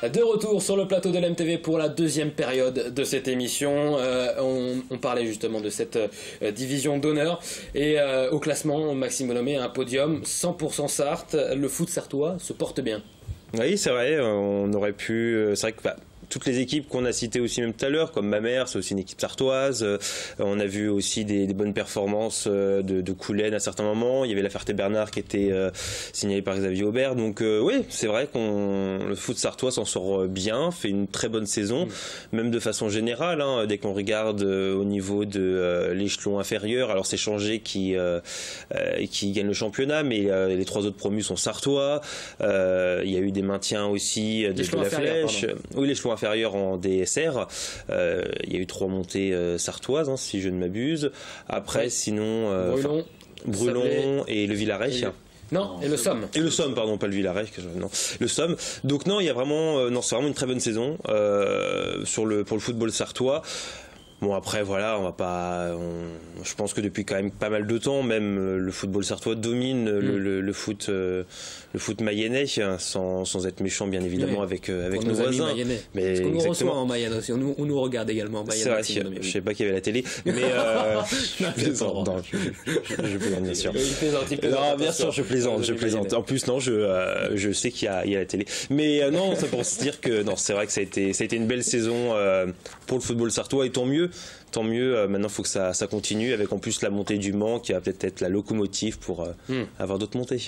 De retour sur le plateau de l'MTV pour la deuxième période de cette émission. On parlait justement de cette division d'honneur. Et au classement, Maxime Bonhomé a un podium 100% Sarthe. Le foot sartois se porte bien. Oui, c'est vrai, on aurait pu... C'est vrai que... toutes les équipes qu'on a citées aussi même tout à l'heure, comme Mamers, c'est aussi une équipe sartoise. On a vu aussi des bonnes performances de Coulennes à certains moments. Il y avait la Ferté-Bernard qui était signalée par Xavier Aubert. Donc oui, c'est vrai que le foot sartois s'en sort bien, fait une très bonne saison, même de façon générale. Hein, dès qu'on regarde au niveau de l'échelon inférieur, alors c'est Changé qui gagne le championnat, mais les trois autres promus sont sartois. Il y a eu des maintiens aussi de la Flèche. Oui, l'échelon inférieur en DSR. Il y a eu 3 montées sartoises, hein, si je ne m'abuse. Après, sinon, Brulon et le Villaret. Non, et le Somme. Et le Somme, pardon, pas le Villaret, non, le Somme. Donc non, il y a vraiment, c'est vraiment une très bonne saison pour le football sartois. Bon, après, voilà, je pense que depuis quand même pas mal de temps, même le football sartois domine le foot mayennais, sans être méchant, bien évidemment, avec nos voisins. Mais parce qu'on nous reçoit en Mayenne aussi, on nous regarde également en Mayenne. C'est vrai, je sais pas qu'il y avait la télé, mais je plaisante, bien sûr. Non, bien sûr, je plaisante. En plus, non, je sais qu'il y a la télé. Mais non, c'est pour se dire que non, c'est vrai que ça a été une belle saison pour le football sartois, et tant mieux. Maintenant il faut que ça continue, avec en plus la montée du Mans qui va peut-être être la locomotive pour avoir d'autres montées.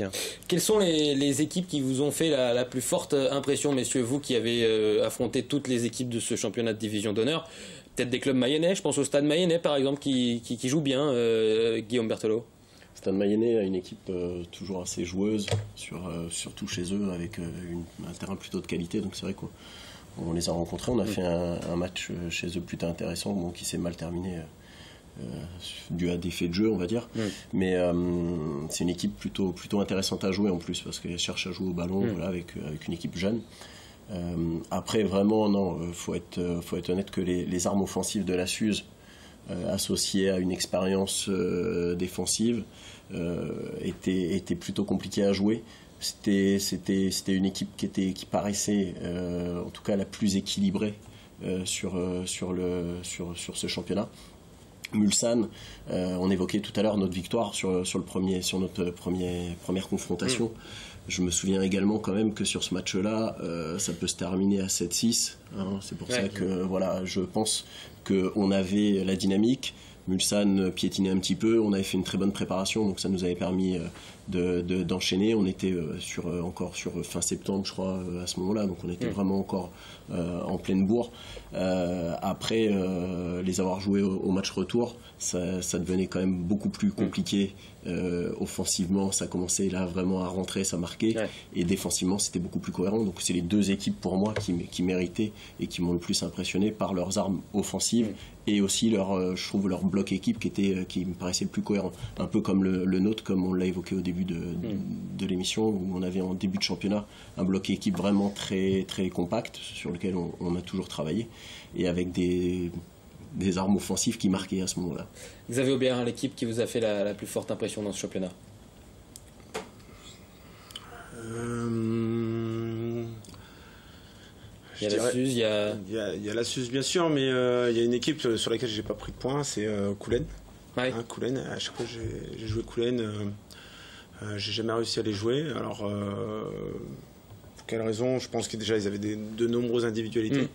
Quelles sont les équipes qui vous ont fait la plus forte impression, messieurs, vous qui avez affronté toutes les équipes de ce championnat de division d'honneur? Peut-être des clubs mayennais, je pense au Stade Mayennais par exemple qui joue bien, Guillaume Berthelot. Stade Mayennais a une équipe toujours assez joueuse, surtout chez eux, avec un terrain plutôt de qualité, donc c'est vrai qu'on les a rencontrés, on a fait un match chez eux plutôt intéressant, bon, qui s'est mal terminé dû à des faits de jeu, on va dire. Mais c'est une équipe plutôt intéressante à jouer en plus, parce qu'elle cherche à jouer au ballon, voilà, avec une équipe jeune. Après, vraiment, non, faut être honnête que les armes offensives de la Suze, associées à une expérience défensive, étaient plutôt compliquées à jouer. C'était une équipe qui paraissait en tout cas la plus équilibrée sur ce championnat. Mulsanne, on évoquait tout à l'heure notre victoire sur notre première confrontation. Je me souviens également quand même que sur ce match-là, ça peut se terminer à 7-6. Hein. C'est pour ça que voilà, je pense qu'on avait la dynamique. Mulsanne piétinait un petit peu, on avait fait une très bonne préparation, donc ça nous avait permis d'enchaîner. On était encore sur fin septembre, je crois, à ce moment-là, donc on était vraiment encore en pleine bourre. Après, les avoir joués au match retour, ça devenait quand même beaucoup plus compliqué. Offensivement, ça commençait là vraiment à rentrer, ça marquait, et défensivement, c'était beaucoup plus cohérent. Donc c'est les deux équipes pour moi qui méritaient et qui m'ont le plus impressionné par leurs armes offensives et aussi je trouve leur bloc équipe qui me paraissait le plus cohérent. Un peu comme le nôtre, comme on l'a évoqué au début de l'émission, où on avait en début de championnat un bloc équipe vraiment très, très compact, sur lequel on a toujours travaillé, et avec des armes offensives qui marquaient à ce moment-là. Xavier Aubert, l'équipe qui vous a fait la plus forte impression dans ce championnat? Il y a la Suze, il y a la Suze bien sûr, mais il y a une équipe sur laquelle j'ai pas pris de points, c'est Coulennes. Ouais. Hein, Coulennes, à chaque fois j'ai joué Coulennes, j'ai jamais réussi à les jouer. Alors pour quelle raison? Je pense que déjà ils avaient de nombreuses individualités.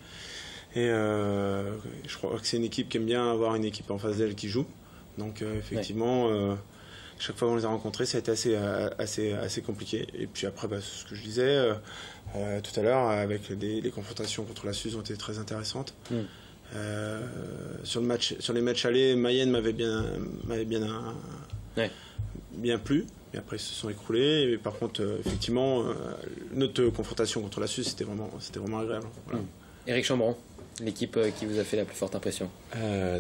Et je crois que c'est une équipe qui aime bien avoir une équipe en face d'elle qui joue. Donc effectivement, chaque fois qu'on les a rencontrés, ça a été assez compliqué. Et puis après, ce que je disais tout à l'heure, avec les confrontations contre la Suze ont été très intéressantes. Sur les matchs allés, Mayenne m'avait bien plu. Et après, ils se sont écroulés. Et par contre, effectivement, notre confrontation contre la Suze, c'était vraiment agréable. Voilà. Éric Chambron, l'équipe qui vous a fait la plus forte impression?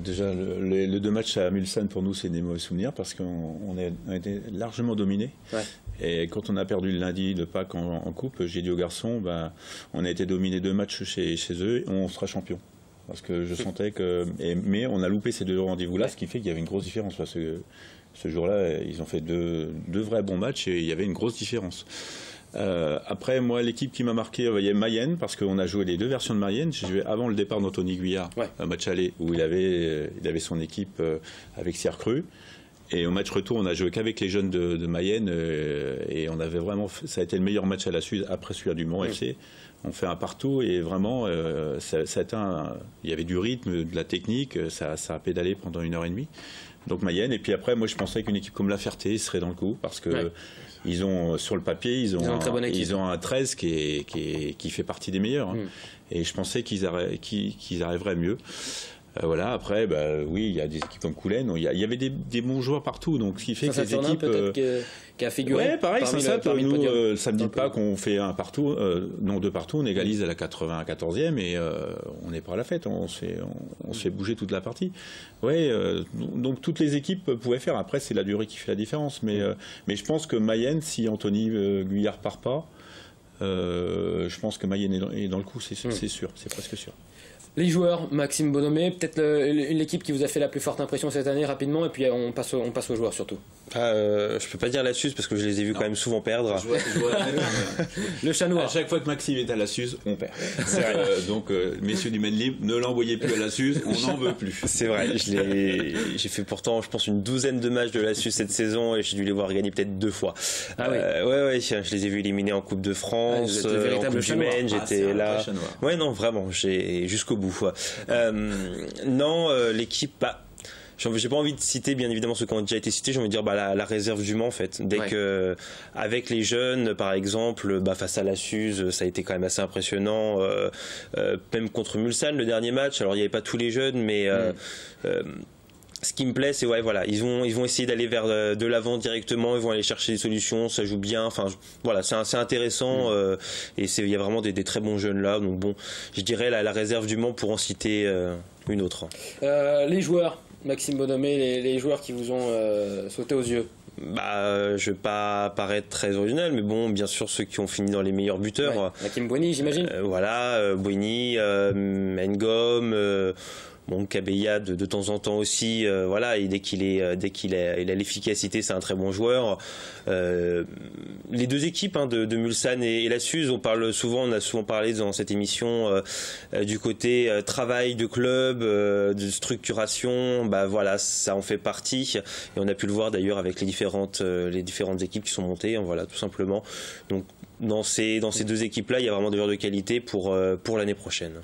Déjà, les 2 matchs à Mulsanne, pour nous, c'est des mauvais souvenirs parce qu'on a été largement dominés. Et quand on a perdu le lundi de Pâques en coupe, j'ai dit aux garçons, on a été dominés 2 matchs chez eux, on sera champion. Parce que je sentais que... Mais on a loupé ces 2 rendez-vous-là, ce qui fait qu'il y avait une grosse différence. Parce que ce jour-là, ils ont fait deux vrais bons matchs et il y avait une grosse différence. Après, moi, l'équipe qui m'a marqué, il y a Mayenne, parce qu'on a joué les 2 versions de Mayenne. J'ai joué avant le départ d'Anthony Guyard, un match aller où il avait son équipe avec Cercru. Et au match retour, on a joué qu'avec les jeunes de Mayenne, et on avait vraiment, ça a été le meilleur match à la Suze après celui du Mans FC. On fait un partout, et vraiment, il y avait du rythme, de la technique, ça a pédalé pendant 1h30. Donc Mayenne, et puis après, moi je pensais qu'une équipe comme La Ferté serait dans le coup, parce que ils ont, sur le papier, ils ont un 13 qui fait partie des meilleurs. Et je pensais qu'ils arriveraient mieux. Voilà, après, oui, il y a des équipes comme Coulennes, il y avait des bons joueurs partout, donc ce qui fait que les équipes. Peut-être qui a figuré. Ouais, pareil, c'est ça. Nous, le samedi Donc, pas qu'on fait un partout, non 2 partout, on égalise à la 94e et on n'est pas à la fête, on se fait bouger toute la partie. Ouais, donc toutes les équipes pouvaient faire. Après, c'est la durée qui fait la différence, mais je pense que Mayenne, si Anthony Guyard part pas, je pense que Mayenne est dans le coup, c'est sûr, c'est presque sûr. Les joueurs, Maxime Bonhomé, peut-être l'équipe qui vous a fait la plus forte impression cette année rapidement, et puis on passe aux joueurs surtout. Je peux pas dire la Suze parce que je les ai vus quand même souvent perdre. Le chat noir. À chaque fois que Maxime est à la Suze, on perd. Donc, messieurs du Maine Libre, ne l'envoyez plus à la Suze, on n'en veut plus. C'est vrai, j'ai fait pourtant, je pense, une douzaine de matchs de la Suze cette saison et j'ai dû les voir gagner peut-être 2 fois. Ah oui. Ouais, je les ai vus éliminés en Coupe de France, en Coupe du Maine, j'étais là. Ouais, non, vraiment, j'ai jusqu'au bout. Non, l'équipe, j'ai pas envie de citer bien évidemment ceux qui ont déjà été cités, j'ai envie de dire la réserve du Mans en fait. Dès que avec les jeunes par exemple, face à la Suze, ça a été quand même assez impressionnant, même contre Mulsanne le dernier match. Alors il n'y avait pas tous les jeunes, mais ce qui me plaît, c'est ils vont essayer d'aller vers de l'avant directement, ils vont aller chercher des solutions, ça joue bien. Enfin, voilà, c'est intéressant et il y a vraiment des très bons jeunes là. Donc bon, je dirais la réserve du Mans pour en citer une autre. Les joueurs, Maxime Bonhomé, les joueurs qui vous ont sauté aux yeux. Je vais pas paraître très original, mais bon, bien sûr ceux qui ont fini dans les meilleurs buteurs. Hakim Bouhni, j'imagine. Bouhni, Ngom. Bon, Kabeya de temps en temps aussi, et dès qu'il a l'efficacité, c'est un très bon joueur. Les 2 équipes de Mulsanne et la Suze, on a souvent parlé dans cette émission du côté travail de club, de structuration. Ça en fait partie et on a pu le voir d'ailleurs avec les différentes équipes qui sont montées. Tout simplement. Donc dans ces 2 équipes-là, il y a vraiment des joueurs de qualité pour l'année prochaine.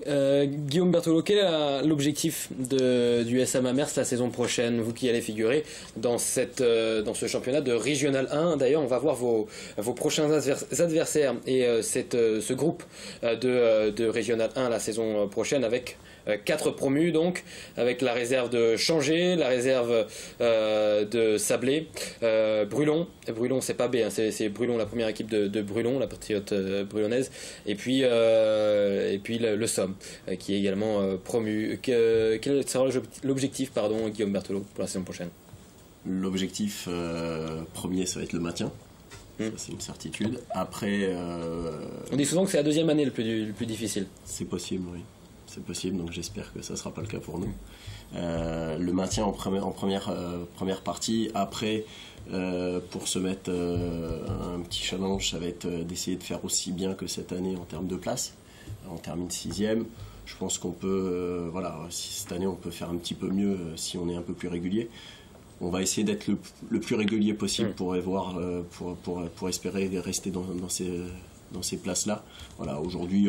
Guillaume Berthelot, quel est l'objectif du SM Amers la saison prochaine, vous qui allez figurer dans ce championnat de Régional 1? D'ailleurs, on va voir vos prochains adversaires et ce groupe de Régional 1 la saison prochaine avec 4 promus, donc avec la réserve de Changé, la réserve de Sablé, Brulon, c'est pas B, c'est Brulon, la première équipe de Brulon, la patriote brulonnaise, et puis le Somme qui est également promu. Quel sera l'objectif, Guillaume Berthelot, pour la saison prochaine? L'objectif premier, ça va être le maintien. Ça, c'est une certitude. Après, on dit souvent que c'est la 2e année le plus difficile. C'est possible, oui. C'est possible, donc j'espère que ça ne sera pas le cas pour nous. Le maintien en première partie. Après, pour se mettre un petit challenge, ça va être d'essayer de faire aussi bien que cette année en termes de place. On termine 6e. Je pense qu'on peut, si cette année on peut faire un petit peu mieux si on est un peu plus régulier. On va essayer d'être le plus régulier possible pour espérer rester dans ces places-là. Aujourd'hui,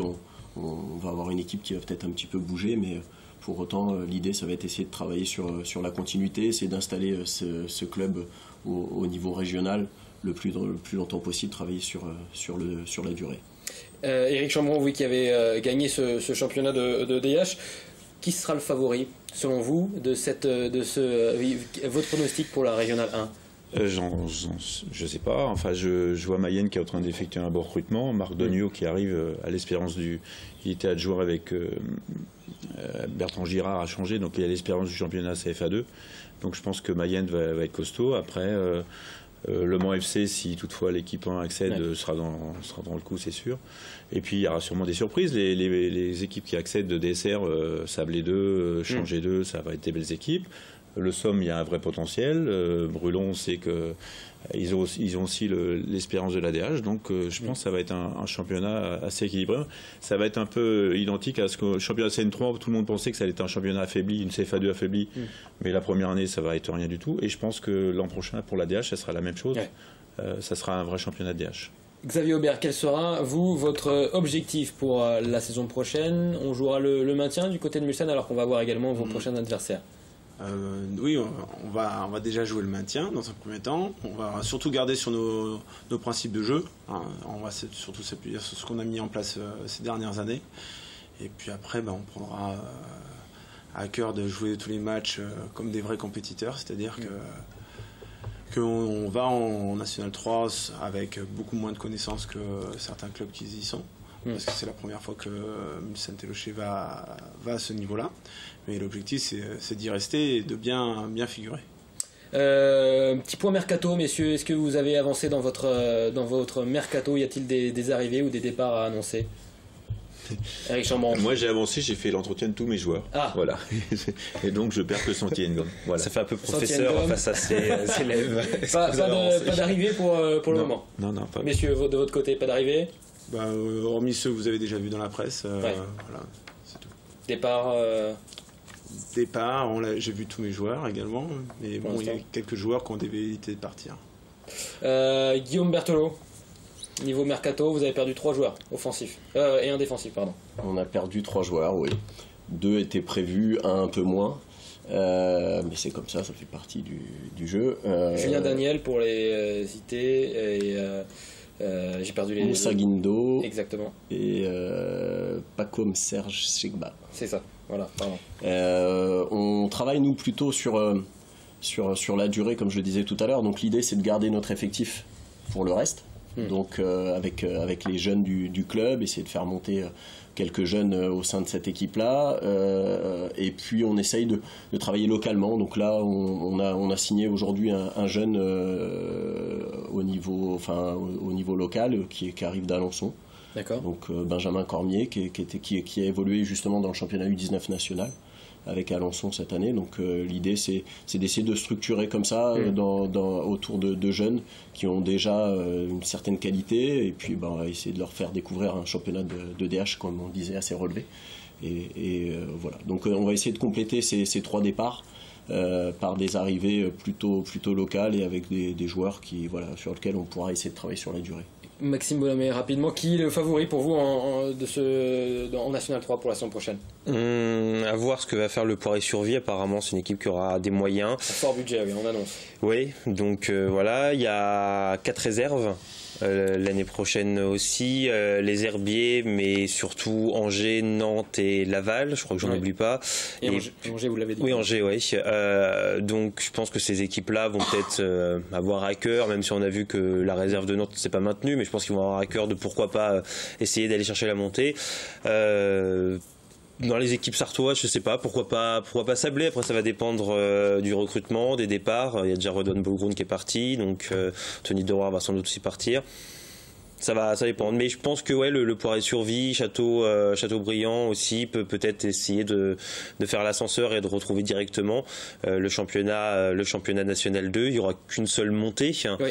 on va avoir une équipe qui va peut-être un petit peu bouger, mais pour autant, l'idée, ça va être essayer de travailler sur la continuité, essayer d'installer ce club au niveau régional le plus longtemps possible, travailler sur la durée. Éric Chambron, vous qui avez gagné ce championnat de DH, qui sera le favori, selon vous, votre pronostic pour la Régionale 1? Je sais pas. Enfin, je vois Mayenne qui est en train d'effectuer un bon recrutement. Marc Dognaud qui arrive à l'espérance il était adjoint avec Bertrand Girard a changé, donc il y a l'espérance du championnat CFA2. Donc je pense que Mayenne va être costaud. Après, Le Mans FC, si toutefois l'équipe 1 accède, sera dans le coup, c'est sûr. Et puis il y aura sûrement des surprises. Les équipes qui accèdent de DSR, Sablé 2, Changé 2, ça va être des belles équipes. Le Somme, il y a un vrai potentiel. Brulon, c'est que ils ont aussi l'espérance de l'ADH, donc je pense que ça va être un championnat assez équilibré. Ça va être un peu identique à ce que le championnat CN3, tout le monde pensait que ça allait être un championnat affaibli, une CFA2 affaiblie, mais la première année, ça va être rien du tout. Et je pense que l'an prochain, pour l'ADH, ça sera la même chose. Ça sera un vrai championnat de DH. Xavier Aubert, quel sera, vous, votre objectif pour la saison prochaine? On jouera le maintien du côté de Mulsanne, alors qu'on va voir également vos prochains adversaires. Oui, on va déjà jouer le maintien dans un premier temps. On va surtout garder sur nos principes de jeu. On va surtout s'appuyer sur ce qu'on a mis en place ces dernières années. Et puis après, on prendra à cœur de jouer tous les matchs comme des vrais compétiteurs. C'est-à-dire qu'on va en National 3 avec beaucoup moins de connaissances que certains clubs qui y sont. Parce que c'est la première fois que Mulsanne-Télocher va à ce niveau-là. Mais l'objectif, c'est d'y rester et de bien figurer. Petit point mercato, messieurs. Est-ce que vous avez avancé dans votre mercato? Y a-t-il des arrivées ou des départs à annoncer? Eric Chambon. Moi j'ai avancé, j'ai fait l'entretien de tous mes joueurs. Voilà. Et donc je perds que Santiengom. Voilà. Ça fait un peu professeur face à ses élèves. Pas d'arrivée pour le moment. Non, pas. Messieurs, de votre côté, pas d'arrivée? Hormis ceux que vous avez déjà vus dans la presse, voilà, c'est tout. Départ, j'ai vu tous mes joueurs également, mais bon, il y a quelques joueurs qui ont des velléités de partir. Guillaume Berthelot, niveau mercato, vous avez perdu 3 joueurs offensifs et un défensif, pardon. On a perdu 3 joueurs, oui. 2 étaient prévus, un peu moins. Mais c'est comme ça fait partie du jeu. Julien Daniel pour les citer et j'ai perdu les Moussa Guindo. Exactement. Et Pacom Serge Chegba. C'est ça, voilà, pardon. On travaille nous plutôt sur la durée, comme je le disais tout à l'heure. Donc l'idée c'est de garder notre effectif pour le reste. Donc avec les jeunes du club, essayer de faire monter quelques jeunes au sein de cette équipe-là, et puis on essaye de travailler localement. Donc là, on a signé aujourd'hui un jeune au niveau local qui arrive d'Alençon. D'accord. Donc Benjamin Cormier qui a évolué justement dans le championnat U19 national avec Alençon cette année. Donc l'idée c'est d'essayer de structurer comme ça autour de jeunes qui ont déjà une certaine qualité, et puis on va essayer de leur faire découvrir un championnat de DH, comme on disait, assez relevé. Et voilà. Donc on va essayer de compléter ces 3 départs par des arrivées plutôt locales et avec des joueurs sur lesquels on pourra essayer de travailler sur la durée. Maxime Bollamé, rapidement, qui est le favori pour vous en National 3 pour la saison prochaine? À voir ce que va faire le Poiré-sur-Vie. Apparemment, c'est une équipe qui aura des moyens. Un fort budget, oui, on annonce. Oui, donc voilà, il y a 4 réserves. L'année prochaine aussi, les Herbiers, mais surtout Angers, Nantes et Laval, je crois que j'en oublie pas. Et Angers, vous l'avez dit. Oui, Angers, oui. Donc je pense que ces équipes-là vont peut-être avoir à cœur, même si on a vu que la réserve de Nantes ne s'est pas maintenue, mais je pense qu'ils vont avoir à cœur de pourquoi pas essayer d'aller chercher la montée. Dans les équipes sartoises, je sais pas, pourquoi pas Sablé. Après, ça va dépendre du recrutement, des départs. Il y a déjà Redon Boulgroun qui est parti, donc Tony Doroir va sans doute aussi partir. Ça va dépendre. Mais je pense que le Poiré-sur-Vie, Châteaubriand aussi peut-être essayer de faire l'ascenseur et de retrouver directement le championnat national 2. Il y aura qu'une seule montée, oui.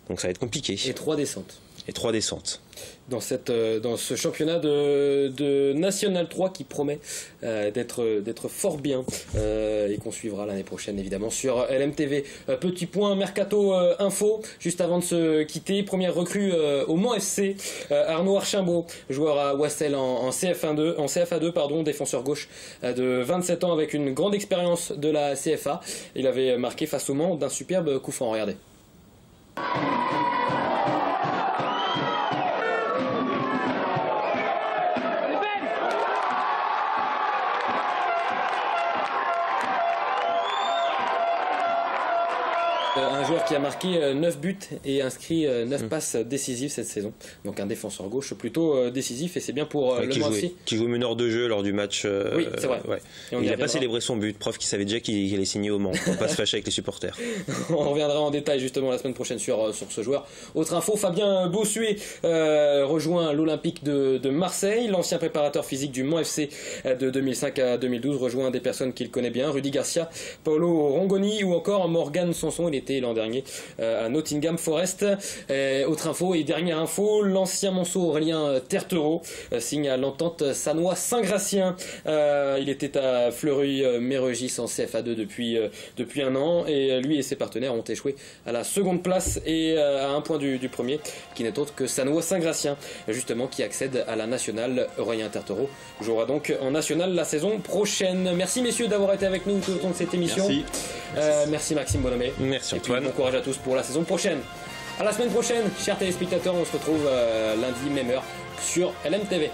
Donc ça va être compliqué. Et 3 descentes. Dans ce championnat de National 3 qui promet d'être fort bien et qu'on suivra l'année prochaine évidemment sur LMTV. Petit point mercato info juste avant de se quitter. Première recrue au Mans FC, Arnaud Archimbaud, joueur à Wassel en CFA2, défenseur gauche de 27 ans avec une grande expérience de la CFA. Il avait marqué face au Mans d'un superbe coup franc, regardez. Un joueur qui a marqué 9 buts et inscrit 9 passes décisives cette saison. Donc un défenseur gauche plutôt décisif et c'est bien pour le Mans-FC. Qui joue meneur de jeu lors du match. Oui, c'est vrai. Ouais. Il n'a pas célébré son but, preuve qu'il savait déjà qu'il allait signer au Mans. On ne va pas se fâcher avec les supporters. On reviendra en détail justement la semaine prochaine sur ce joueur. Autre info, Fabien Bossuet rejoint l'Olympique de Marseille. L'ancien préparateur physique du Mans-FC de 2005 à 2012 rejoint des personnes qu'il connaît bien. Rudy Garcia, Paolo Rongoni ou encore Morgan Sanson. Il était l'an dernier à Nottingham Forest. Autre info et dernière info, l'ancien Monceau Aurélien Tertereau signe à l'entente Sannois Saint-Gratien. Il était à Fleury-Mérogis en CFA2 depuis un an et lui et ses partenaires ont échoué à la seconde place et à un point du premier qui n'est autre que Sannois Saint-Gratien justement qui accède à la nationale. Aurélien Tertereau jouera donc en nationale la saison prochaine. Merci messieurs d'avoir été avec nous tout au long de cette émission. Merci Maxime Bonhomet. Merci Antoine. Bon courage à tous pour la saison prochaine. À la semaine prochaine, chers téléspectateurs, on se retrouve lundi même heure sur LMTV.